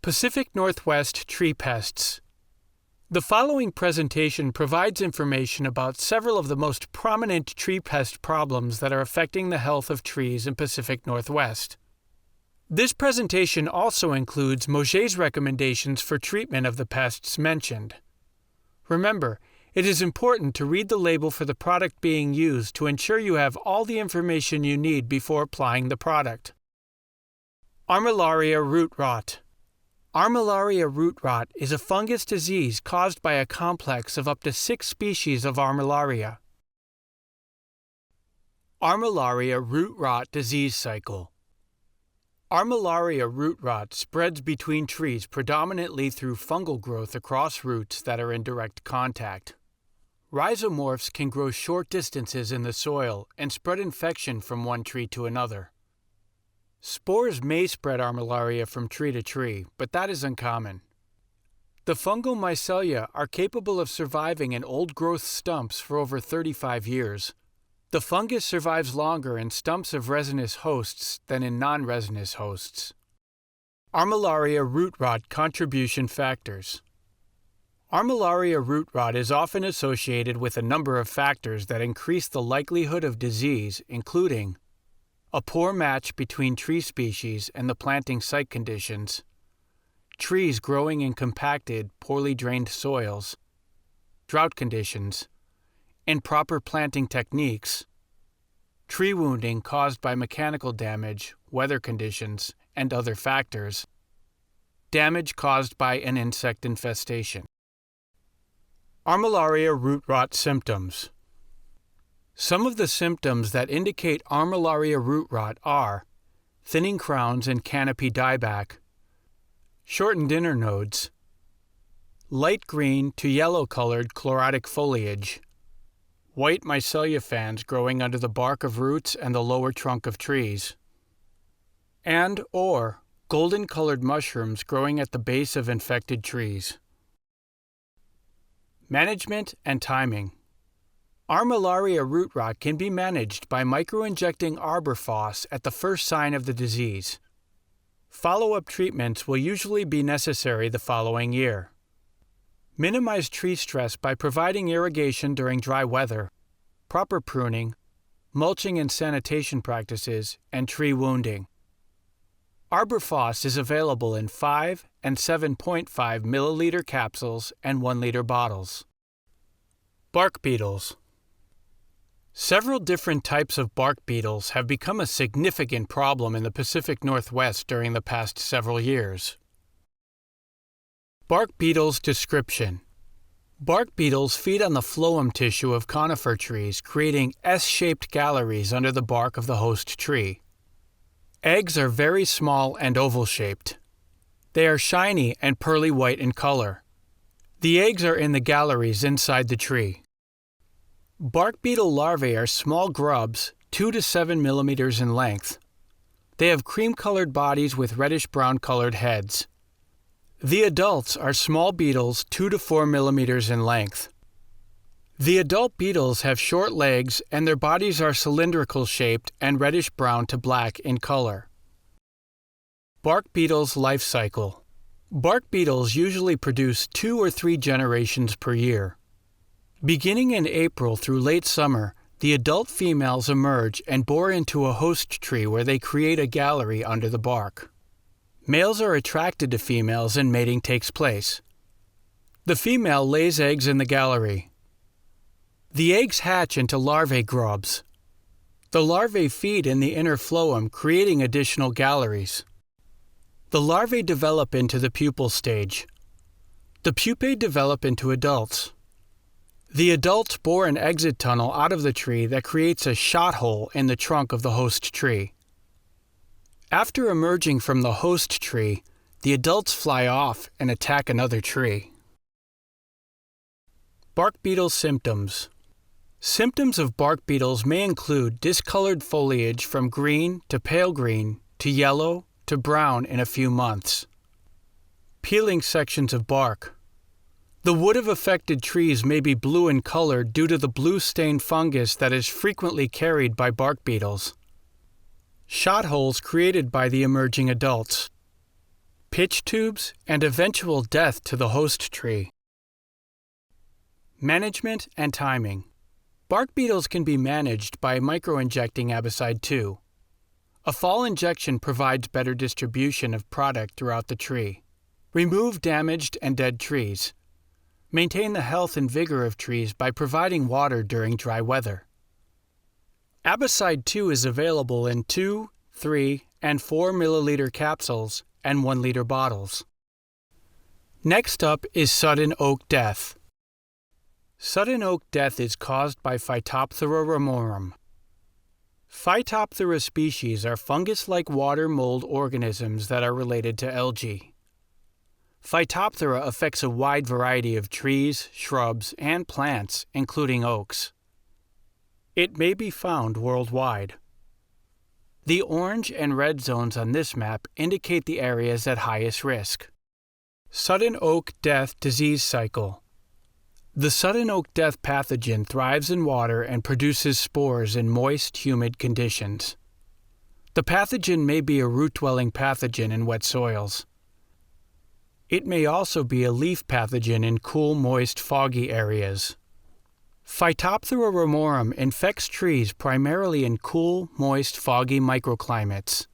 Pacific Northwest tree pests. The following presentation provides information about several of the most prominent tree pest problems that are affecting the health of trees in Pacific Northwest. This presentation also includes Mauget's recommendations for treatment of the pests mentioned. Remember, it is important to read the label for the product being used to ensure you have all the information you need before applying the product. Armillaria Root Rot. Armillaria root rot is a fungus disease caused by a complex of up to 6 species of Armillaria. Armillaria root rot disease cycle. Armillaria root rot spreads between trees predominantly through fungal growth across roots that are in direct contact. Rhizomorphs can grow short distances in the soil and spread infection from one tree to another. Spores may spread armillaria from tree to tree, but that is uncommon. The fungal mycelia are capable of surviving in old-growth stumps for over 35 years. The fungus survives longer in stumps of resinous hosts than in non-resinous hosts. Armillaria root rot contribution factors. Armillaria root rot is often associated with a number of factors that increase the likelihood of disease, including a poor match between tree species and the planting site conditions, trees growing in compacted, poorly drained soils, drought conditions, improper planting techniques, tree wounding caused by mechanical damage, weather conditions, and other factors, damage caused by an insect infestation. Armillaria root rot symptoms. Some of the symptoms that indicate armillaria root rot are thinning crowns and canopy dieback, shortened internodes, light green to yellow-colored chlorotic foliage, white mycelia fans growing under the bark of roots and the lower trunk of trees, and/or golden-colored mushrooms growing at the base of infected trees. Management and timing. Armillaria root rot can be managed by microinjecting arbor phos at the first sign of the disease. Follow-up treatments will usually be necessary the following year. Minimize tree stress by providing irrigation during dry weather, proper pruning, mulching and sanitation practices, and tree wounding. Arbor phos is available in 5 and 7.5 milliliter capsules and 1 liter bottles. Bark beetles. Several different types of bark beetles have become a significant problem in the Pacific Northwest during the past several years. Bark beetles description. Bark beetles feed on the phloem tissue of conifer trees, creating S-shaped galleries under the bark of the host tree. Eggs are very small and oval-shaped. They are shiny and pearly white in color. The eggs are in the galleries inside the tree. Bark beetle larvae are small grubs, 2 to 7 millimeters in length. They have cream-colored bodies with reddish-brown colored heads. The adults are small beetles 2 to 4 millimeters in length. The adult beetles have short legs and their bodies are cylindrical-shaped and reddish-brown to black in color. Bark beetles' life cycle. Bark beetles usually produce 2 or 3 generations per year. Beginning in April through late summer, the adult females emerge and bore into a host tree where they create a gallery under the bark. Males are attracted to females and mating takes place. The female lays eggs in the gallery. The eggs hatch into larvae grubs. The larvae feed in the inner phloem, creating additional galleries. The larvae develop into the pupal stage. The pupae develop into adults. The adults bore an exit tunnel out of the tree that creates a shot hole in the trunk of the host tree. After emerging from the host tree, the adults fly off and attack another tree. Bark beetle symptoms. Symptoms of bark beetles may include discolored foliage from green to pale green to yellow to brown in a few months. Peeling sections of bark. The wood of affected trees may be blue in color due to the blue-stained fungus that is frequently carried by bark beetles. Shot holes created by the emerging adults. pitch tubes, and eventual death to the host tree. Management and timing. Bark beetles can be managed by microinjecting Abicide 2. A fall injection provides better distribution of product throughout the tree. Remove damaged and dead trees. Maintain the health and vigor of trees by providing water during dry weather. Abicide 2 is available in 2, 3, and 4 milliliter capsules and 1 liter bottles. Next up is sudden oak death. Sudden oak death is caused by Phytophthora ramorum. Phytophthora species are fungus-like water mold organisms that are related to algae. Phytophthora affects a wide variety of trees, shrubs, and plants, including oaks. It may be found worldwide. The orange and red zones on this map indicate the areas at highest risk. Sudden oak death disease cycle. The sudden oak death pathogen thrives in water and produces spores in moist, humid conditions. The pathogen may be a root-dwelling pathogen in wet soils. It may also be a leaf pathogen in cool, moist, foggy areas. Phytophthora ramorum infects trees primarily in cool, moist, foggy microclimates.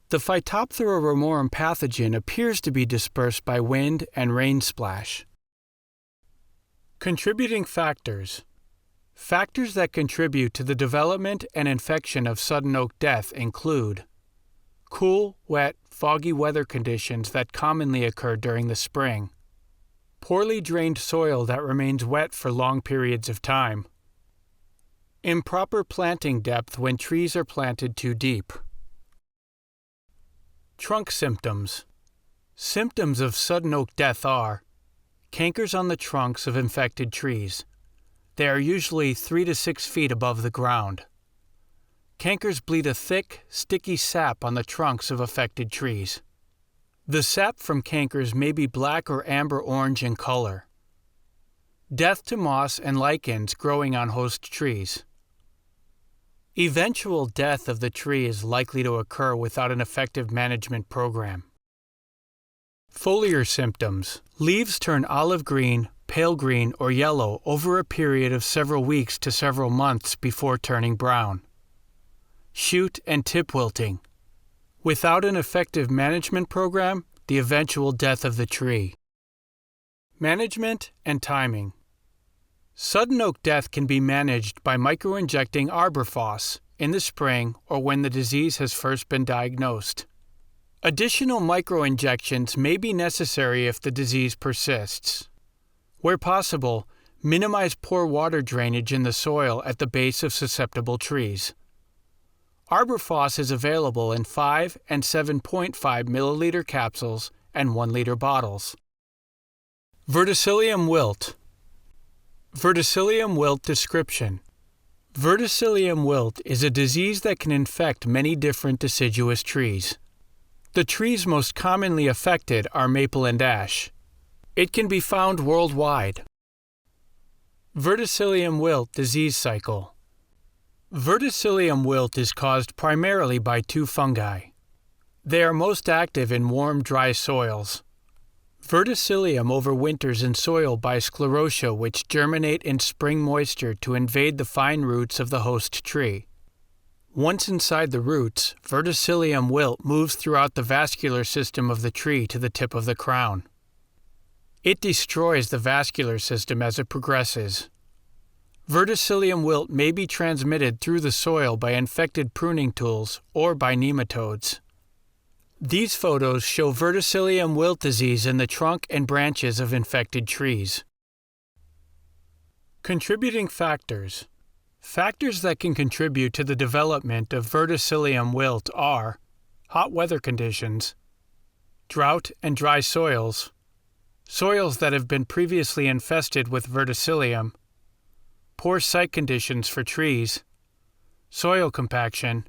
The Phytophthora ramorum pathogen appears to be dispersed by wind and rain splash. Contributing factors. Factors that contribute to the development and infection of sudden oak death include cool, wet, foggy weather conditions that commonly occur during the spring, poorly drained soil that remains wet for long periods of time, improper planting depth when trees are planted too deep. Trunk symptoms. Symptoms of sudden oak death are cankers on the trunks of infected trees. They are usually 3 to 6 feet above the ground. Cankers bleed a thick, sticky sap on the trunks of affected trees. The sap from cankers may be black or amber-orange in color. Death to moss and lichens growing on host trees. Eventual death of the tree is likely to occur without an effective management program. Foliar symptoms. Leaves turn olive green, pale green, or yellow over a period of several weeks to several months before turning brown. Shoot and tip wilting. Without an effective management program, the eventual death of the tree. Management and timing. Sudden oak death can be managed by microinjecting arborphos in the spring or when the disease has first been diagnosed. Additional microinjections may be necessary if the disease persists. Where possible, minimize poor water drainage in the soil at the base of susceptible trees. Arborphos is available in 5 and 7.5 milliliter capsules and 1 liter bottles. Verticillium wilt. Verticillium wilt description. Verticillium wilt is a disease that can infect many different deciduous trees. The trees most commonly affected are maple and ash. It can be found worldwide. Verticillium wilt disease cycle. Verticillium wilt is caused primarily by 2 fungi. They are most active in warm, dry soils. Verticillium overwinters in soil by sclerotia, which germinate in spring moisture to invade the fine roots of the host tree. Once inside the roots, Verticillium wilt moves throughout the vascular system of the tree to the tip of the crown. It destroys the vascular system as it progresses. Verticillium wilt may be transmitted through the soil by infected pruning tools or by nematodes. These photos show Verticillium wilt disease in the trunk and branches of infected trees. Contributing factors. Factors that can contribute to the development of Verticillium wilt are hot weather conditions, drought and dry soils, soils that have been previously infested with verticillium, poor site conditions for trees, soil compaction,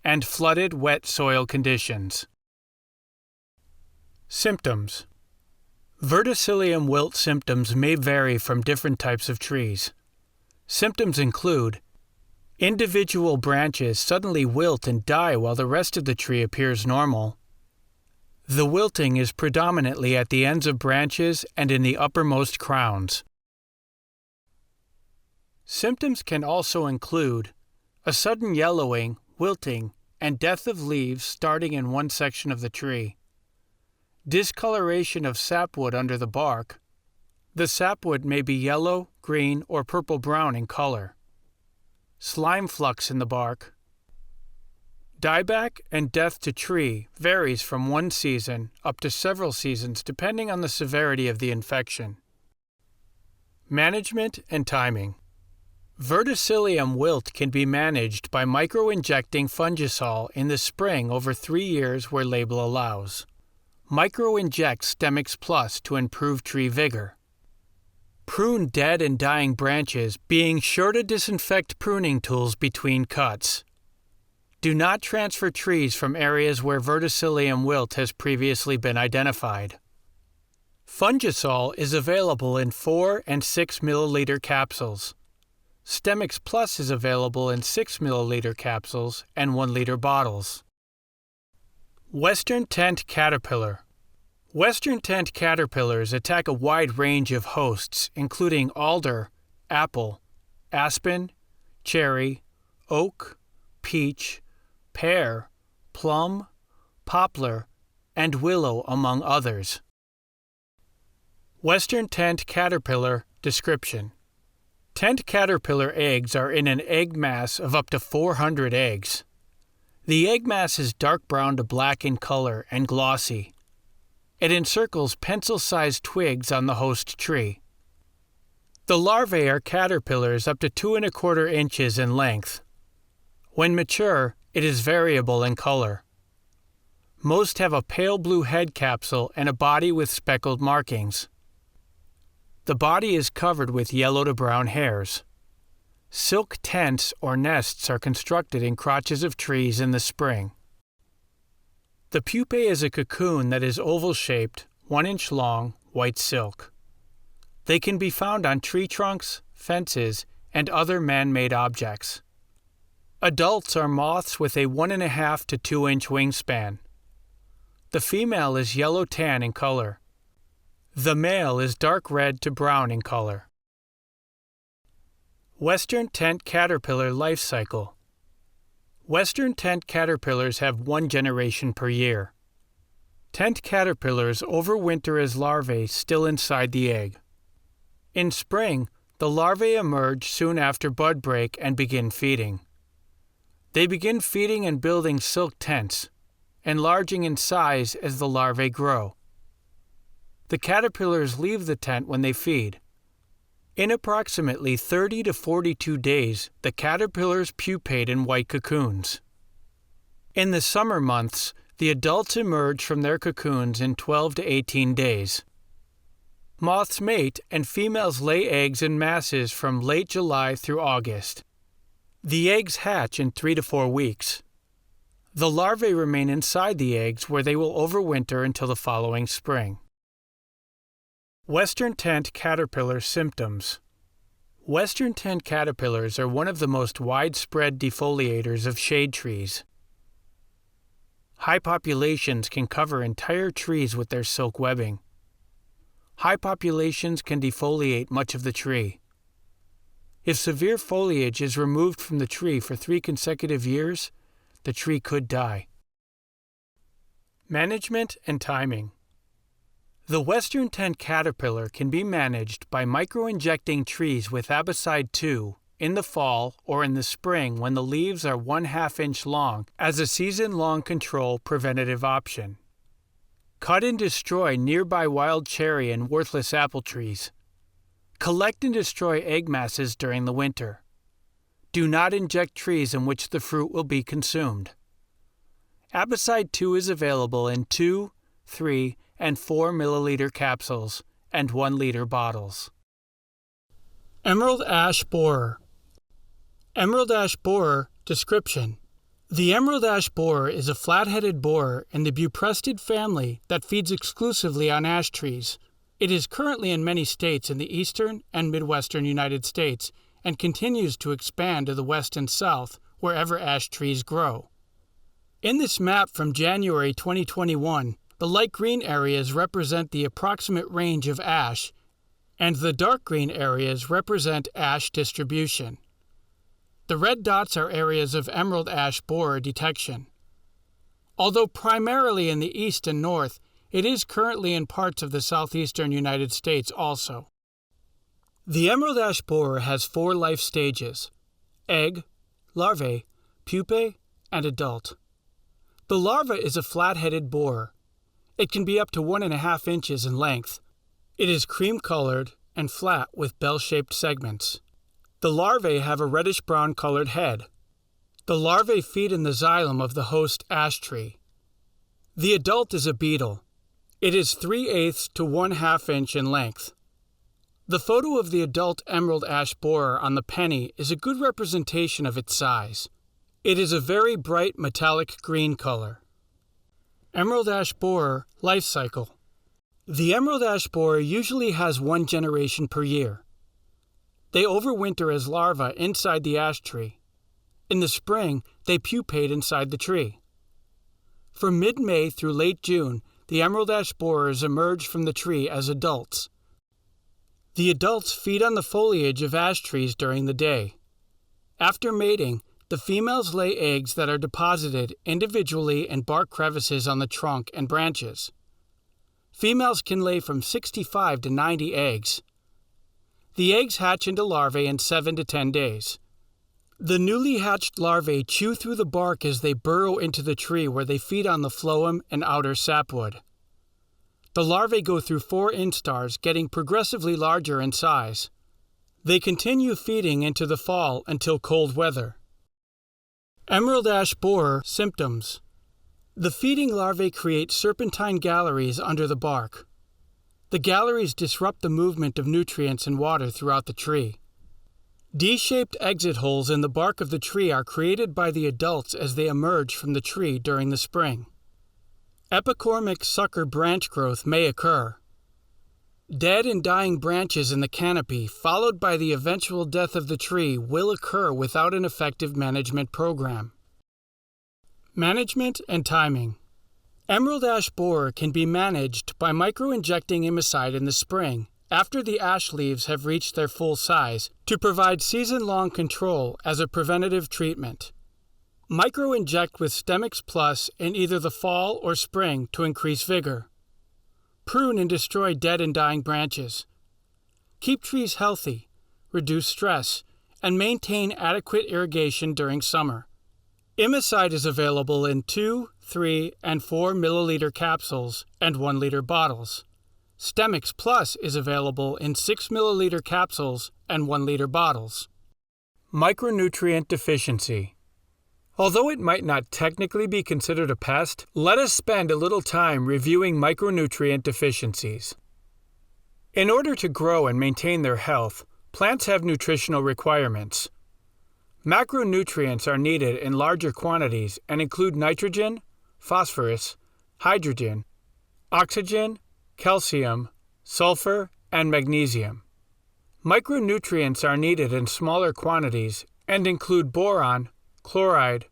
and flooded, wet soil conditions. Symptoms. Verticillium wilt symptoms may vary from different types of trees. Symptoms include individual branches suddenly wilt and die while the rest of the tree appears normal. The wilting is predominantly at the ends of branches and in the uppermost crowns. Symptoms can also include a sudden yellowing, wilting, and death of leaves starting in one section of the tree, discoloration of sapwood under the bark. The sapwood may be yellow, green, or purple-brown in color, slime flux in the bark. Dieback and death to tree varies from one season up to several seasons depending on the severity of the infection. Management and timing. Verticillium wilt can be managed by microinjecting Fungisol in the spring over 3 years where label allows. Microinject Stemix Plus to improve tree vigor. Prune dead and dying branches, being sure to disinfect pruning tools between cuts. Do not transfer trees from areas where Verticillium wilt has previously been identified. Fungisol is available in 4 and 6 milliliter capsules. Stemix Plus is available in 6 milliliter capsules and 1 liter bottles. Western tent caterpillar. Western tent caterpillars attack a wide range of hosts, including alder, apple, aspen, cherry, oak, peach, pear, plum, poplar, and willow, among others. Western tent caterpillar description. Tent caterpillar eggs are in an egg mass of up to 400 eggs. The egg mass is dark brown to black in color and glossy. It encircles pencil-sized twigs on the host tree. The larvae are caterpillars up to 2¼ inches in length. When mature, it is variable in color. Most have a pale blue head capsule and a body with speckled markings. The body is covered with yellow to brown hairs. Silk tents or nests are constructed in crotches of trees in the spring. The pupae is a cocoon that is oval-shaped, 1 inch long, white silk. They can be found on tree trunks, fences, and other man-made objects. Adults are moths with a 1½ to 2 inch wingspan. The female is yellow-tan in color. The male is dark red to brown in color. Western tent caterpillar life cycle. Western tent caterpillars have 1 generation per year. Tent caterpillars overwinter as larvae still inside the egg. In spring, the larvae emerge soon after bud break and begin feeding. They begin feeding and building silk tents, enlarging in size as the larvae grow. The caterpillars leave the tent when they feed. In approximately 30 to 42 days, the caterpillars pupate in white cocoons. In the summer months, the adults emerge from their cocoons in 12 to 18 days. Moths mate and females lay eggs in masses from late July through August. The eggs hatch in 3 to 4 weeks. The larvae remain inside the eggs where they will overwinter until the following spring. Western tent caterpillar symptoms. Western tent caterpillars are one of the most widespread defoliators of shade trees. High populations can cover entire trees with their silk webbing. High populations can defoliate much of the tree. If severe foliage is removed from the tree for 3 consecutive years, the tree could die. Management and timing. The western tent caterpillar can be managed by microinjecting trees with Abicide 2 in the fall or in the spring when the leaves are 1/2 inch long as a season-long control preventative option. Cut and destroy nearby wild cherry and worthless apple trees. Collect and destroy egg masses during the winter. Do not inject trees in which the fruit will be consumed. Abicide 2 is available in 2, 3, and 4 milliliter capsules and 1 liter bottles. Emerald ash borer. Emerald ash borer description. The emerald ash borer is a flat-headed borer in the Buprestid family that feeds exclusively on ash trees. It is currently in many states in the eastern and midwestern United States and continues to expand to the west and south wherever ash trees grow. In this map from January 2021, The light green areas represent the approximate range of ash, and the dark green areas represent ash distribution. The red dots are areas of emerald ash borer detection. Although primarily in the east and north, it is currently in parts of the southeastern United States also. The emerald ash borer has 4 life stages: egg, larvae, pupae, and adult. The larva is a flat-headed borer. It can be up to 1.5 inches in length. It is cream-colored and flat with bell-shaped segments. The larvae have a reddish-brown colored head. The larvae feed in the xylem of the host ash tree. The adult is a beetle. It is 3/8 to 1/2 inch in length. The photo of the adult emerald ash borer on the penny is a good representation of its size. It is a very bright metallic green color. Emerald ash borer life cycle. The emerald ash borer usually has 1 generation per year. They overwinter as larvae inside the ash tree. In the spring, they pupate inside the tree. From mid-May through late June, the emerald ash borers emerge from the tree as adults. The adults feed on the foliage of ash trees during the day. After mating, the females lay eggs that are deposited individually in bark crevices on the trunk and branches. Females can lay from 65 to 90 eggs. The eggs hatch into larvae in 7 to 10 days. The newly hatched larvae chew through the bark as they burrow into the tree where they feed on the phloem and outer sapwood. The larvae go through 4 instars, getting progressively larger in size. They continue feeding into the fall until cold weather. Emerald ash borer symptoms. The feeding larvae create serpentine galleries under the bark. The galleries disrupt the movement of nutrients and water throughout the tree. D-shaped exit holes in the bark of the tree are created by the adults as they emerge from the tree during the spring. Epicormic sucker branch growth may occur. Dead and dying branches in the canopy, followed by the eventual death of the tree, will occur without an effective management program. Management and timing. Emerald ash borer can be managed by microinjecting imicide in the spring, after the ash leaves have reached their full size, to provide season-long control as a preventative treatment. Microinject with Stemix Plus in either the fall or spring to increase vigor. Prune and destroy dead and dying branches. Keep trees healthy, reduce stress, and maintain adequate irrigation during summer. Imicide is available in 2, 3, and 4 milliliter capsules and 1 liter bottles. Stemix Plus is available in 6 milliliter capsules and 1 liter bottles. Micronutrient deficiency. Although it might not technically be considered a pest, let us spend a little time reviewing micronutrient deficiencies. In order to grow and maintain their health, plants have nutritional requirements. Macronutrients are needed in larger quantities and include nitrogen, phosphorus, hydrogen, oxygen, calcium, sulfur, and magnesium. Micronutrients are needed in smaller quantities and include boron, chloride,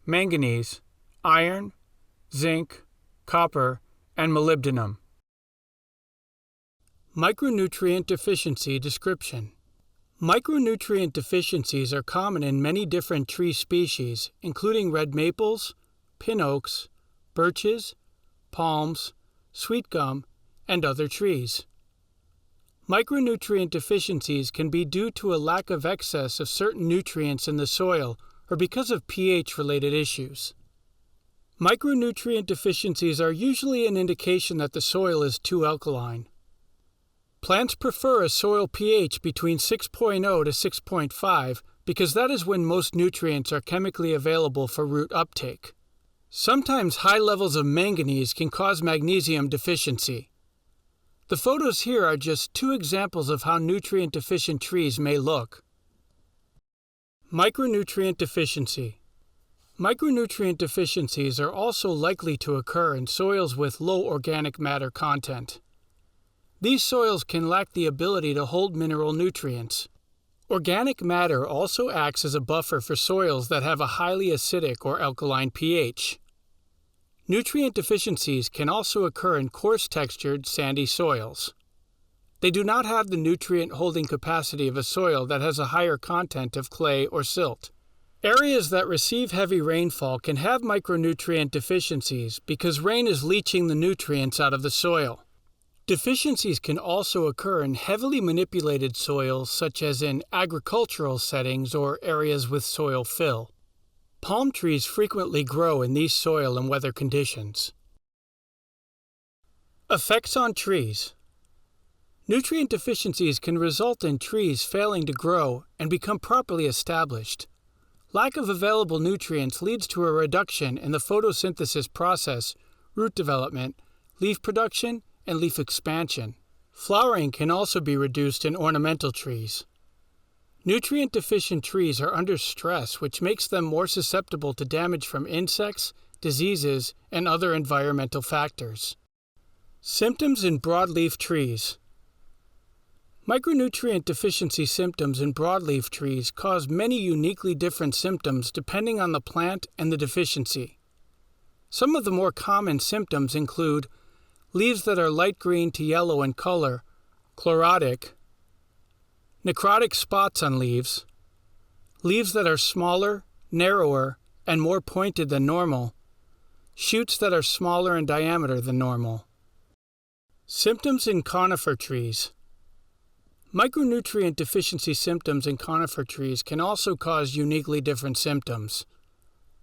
manganese, iron, zinc, copper, and molybdenum. Micronutrient deficiency description. Micronutrient deficiencies are common in many different tree species, including red maples, pin oaks, birches, palms, sweet gum, and other trees. Micronutrient deficiencies can be due to a lack of excess of certain nutrients in the soil or because of pH-related issues. Micronutrient deficiencies are usually an indication that the soil is too alkaline. Plants prefer a soil pH between 6.0 to 6.5 because that is when most nutrients are chemically available for root uptake. Sometimes high levels of manganese can cause magnesium deficiency. The photos here are just 2 examples of how nutrient-deficient trees may look. Micronutrient deficiency. Micronutrient deficiencies are also likely to occur in soils with low organic matter content. These soils can lack the ability to hold mineral nutrients. Organic matter also acts as a buffer for soils that have a highly acidic or alkaline pH. Nutrient deficiencies can also occur in coarse-textured, sandy soils. They do not have the nutrient-holding capacity of a soil that has a higher content of clay or silt. Areas that receive heavy rainfall can have micronutrient deficiencies because rain is leaching the nutrients out of the soil. Deficiencies can also occur in heavily manipulated soils such as in agricultural settings or areas with soil fill. Palm trees frequently grow in these soil and weather conditions. Effects on trees. Nutrient deficiencies can result in trees failing to grow and become properly established. Lack of available nutrients leads to a reduction in the photosynthesis process, root development, leaf production, and leaf expansion. Flowering can also be reduced in ornamental trees. Nutrient-deficient trees are under stress, which makes them more susceptible to damage from insects, diseases, and other environmental factors. Symptoms in broadleaf trees. Micronutrient deficiency symptoms in broadleaf trees cause many uniquely different symptoms depending on the plant and the deficiency. Some of the more common symptoms include leaves that are light green to yellow in color, chlorotic, necrotic spots on leaves, leaves that are smaller, narrower, and more pointed than normal, shoots that are smaller in diameter than normal. Symptoms in conifer trees. Micronutrient deficiency symptoms in conifer trees can also cause uniquely different symptoms.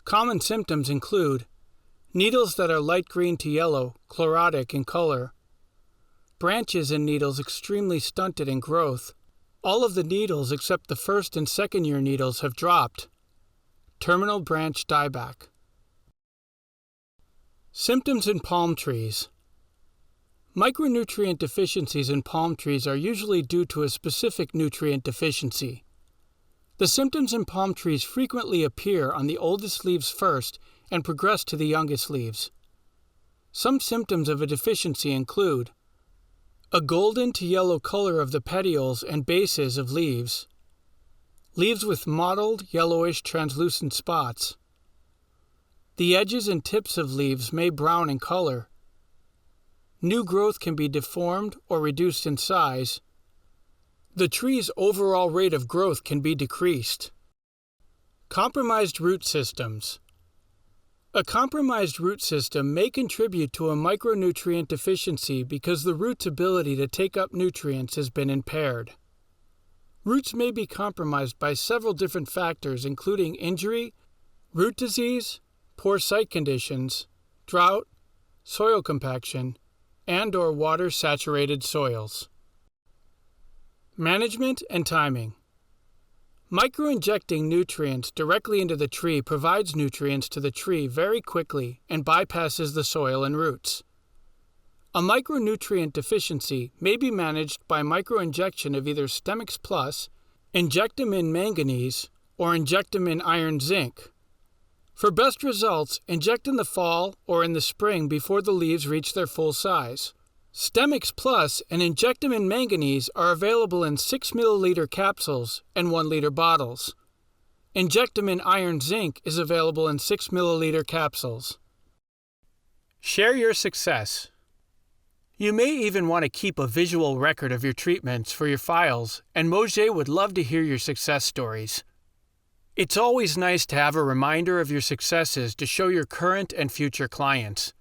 Common symptoms include needles that are light green to yellow, chlorotic in color, branches and needles extremely stunted in growth. All of the needles except the first and second year needles have dropped. Terminal branch dieback. Symptoms in palm trees. Micronutrient deficiencies in palm trees are usually due to a specific nutrient deficiency. The symptoms in palm trees frequently appear on the oldest leaves first and progress to the youngest leaves. Some symptoms of a deficiency include a golden to yellow color of the petioles and bases of leaves, leaves with mottled, yellowish, translucent spots. The edges and tips of leaves may brown in color. New growth can be deformed or reduced in size. The tree's overall rate of growth can be decreased. Compromised root systems. A compromised root system may contribute to a micronutrient deficiency because the root's ability to take up nutrients has been impaired. Roots may be compromised by several different factors including injury, root disease, poor site conditions, drought, soil compaction, and/or water-saturated soils. Management and timing. Microinjecting nutrients directly into the tree provides nutrients to the tree very quickly and bypasses the soil and roots. A micronutrient deficiency may be managed by microinjection of either Stemix Plus, Injectamin Manganese, or Injectamin Iron Zinc. For best results, inject in the fall or in the spring before the leaves reach their full size. Stemix Plus and Injectamin Manganese are available in 6 ml capsules and 1 liter bottles. Injectamin Iron Zinc is available in 6 ml capsules. Share your success. You may even want to keep a visual record of your treatments for your files, and Mauget would love to hear your success stories. It's always nice to have a reminder of your successes to show your current and future clients.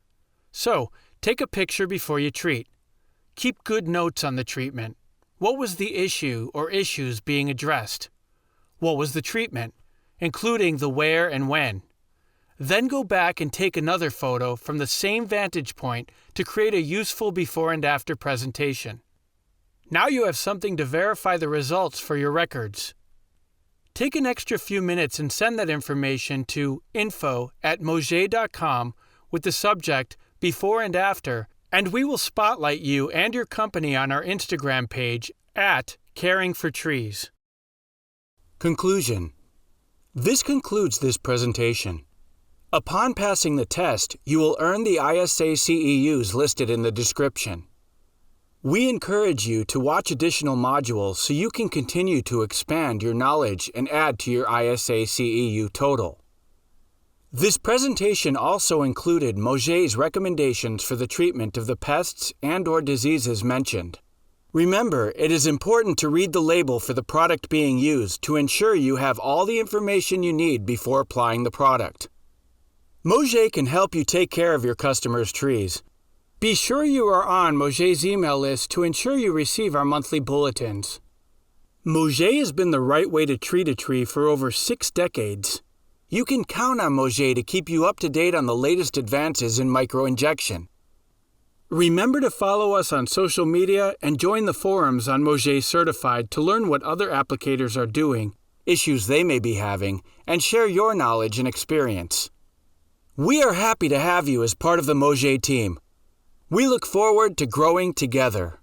So, take a picture before you treat. Keep good notes on the treatment. What was the issue or issues being addressed? What was the treatment, including the where and when? Then go back and take another photo from the same vantage point to create a useful before and after presentation. Now you have something to verify the results for your records. Take an extra few minutes and send that information to info@mauget.com with the subject Before and After, and we will spotlight you and your company on our Instagram page @CaringForTrees. Conclusion. This concludes this presentation. Upon passing the test, you will earn the ISA CEUs listed in the description. We encourage you to watch additional modules so you can continue to expand your knowledge and add to your ISA CEU total. This presentation also included Mauget's recommendations for the treatment of the pests and/or diseases mentioned. Remember, it is important to read the label for the product being used to ensure you have all the information you need before applying the product. Mauget can help you take care of your customers' trees. Be sure you are on Mauget's email list to ensure you receive our monthly bulletins. Mauget has been the right way to treat a tree for over 6 decades. You can count on Mauget to keep you up to date on the latest advances in microinjection. Remember to follow us on social media and join the forums on Mauget Certified to learn what other applicators are doing, issues they may be having, and share your knowledge and experience. We are happy to have you as part of the Mauget team. We look forward to growing together.